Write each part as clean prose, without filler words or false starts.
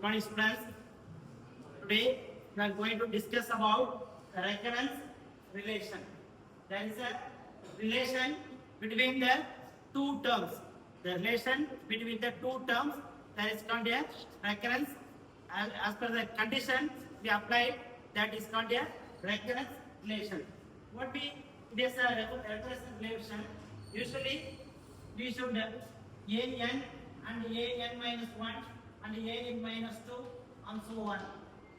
Morning students. Today we are going to discuss about recurrence relation. There is a relation between the two terms. The relation between the two terms that is called a recurrence. As per the condition we applied, that is called a recurrence relation. It is a recurrence relation. Usually we should an and an minus 1 and an minus 2 and so on.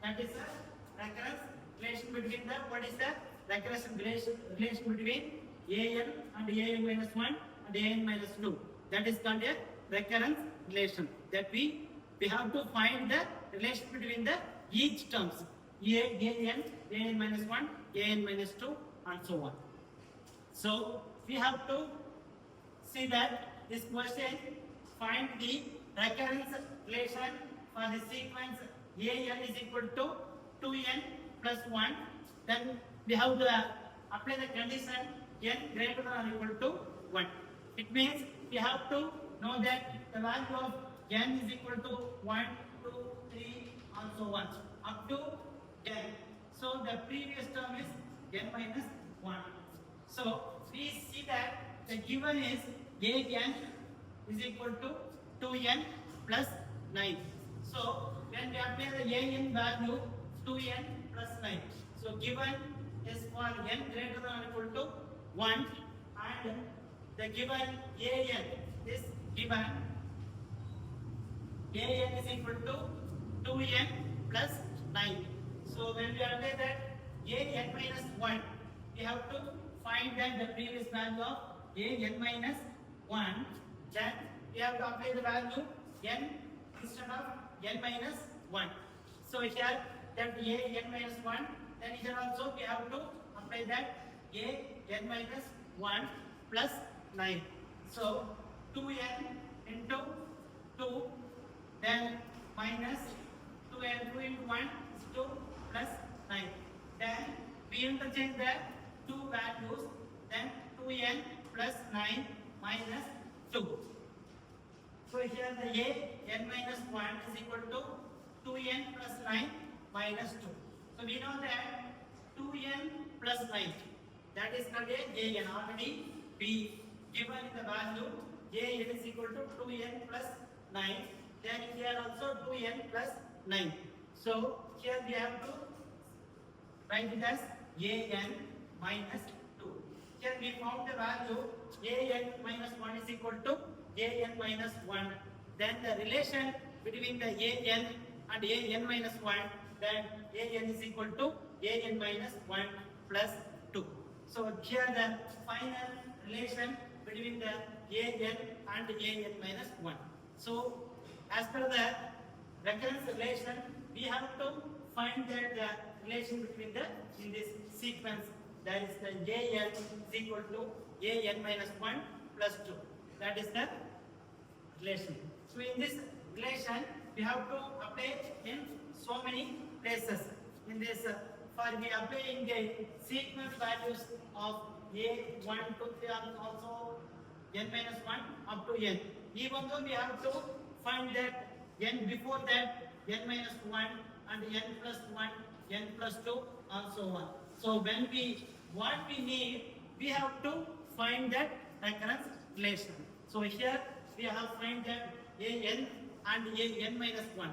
That is a recurrence relation between the, what is the recurrence relation between an and an minus 1 and an minus 2. That is called a recurrence relation. That we have to find the relation between the each terms. an minus 1, an minus 2 and so on. So we have to see that this question find the recurrence relation for the sequence an is equal to 2n plus 1. Then we have to apply the condition n greater than or equal to 1. It means we have to know that the value of n is equal to 1, 2, 3 and so on up to n. So the previous term is n minus 1. So we see that the given is an is equal to 2n plus 9. So when we apply the an value 2n plus 9. So given is for n greater than or equal to 1 and the given an is given an is equal to 2n plus 9. So when we apply that an minus 1, we have to find that the previous value of an minus 1. Then we have to apply the value n instead of n minus 1. So here that an minus 1, then here also we have to apply that an minus 1 plus 9. So 2n into 2, then minus 2n, 2 into 1 is 2 plus 9. Then we interchange the two values, then 2n plus 9 minus 2. So here the n minus 1 is equal to 2n plus 9 minus 2. So we know that 2n plus 9, that is called an. Already we given in the value an is equal to 2n plus 9. Then here also 2n plus 9. So here we have to write it as an minus 2. Here we found the value an minus 1 is equal to an minus 1. Then the relation between the an and an minus 1, then an is equal to an minus 1 plus 2. So here the final relation between the an and an minus 1. So as per the recurrence relation, we have to find that the relation between the in this sequence, that is the an is equal to an minus 1 plus 2. That is the relation. So in this relation, we have to apply in so many places. In this, for we applying the sequence values of a1, 2, 3 and also n minus 1 up to n. Even though we have to find that n before that n minus 1 and n plus 1, n plus 2 and so on. So when what we need, we have to find that recurrence relation. So here we have find that an and an minus 1.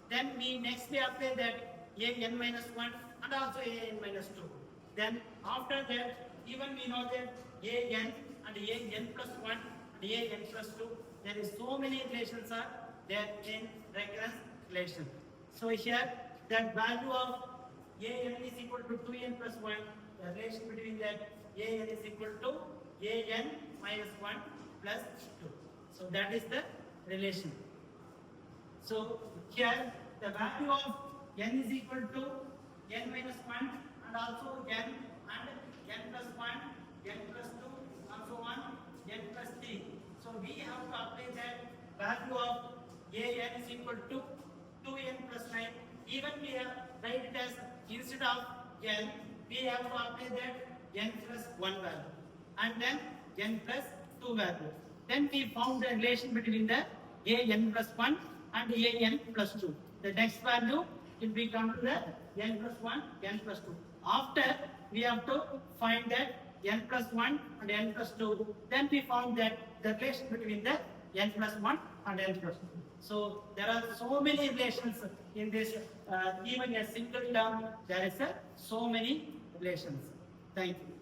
Then we apply that an minus 1 and also an minus 2. Then after that, even we know that an and an plus 1 and an plus 2, there is so many relations are there in recurrence relation. So here that value of an is equal to 2n plus 1, the relation between that an is equal to an minus 1 plus 2. So that is the relation. So here the value of n is equal to n minus 1 and also n and n plus 1, n plus 2 and so on, n plus 3. So we have to apply that value of an is equal to 2n plus 9. Even we have write it as instead of n, we have to apply that n plus 1 value and then n plus 2 value. Then we found the relation between the an plus 1 and an plus 2. the next value will be come to the n plus 1, n plus 2. After we have to find that n plus 1 and n plus 2. Then we found that the relation between the n plus 1 and n plus 2. So there are so many relations in this, even a single term, there is so many relations. Thank you.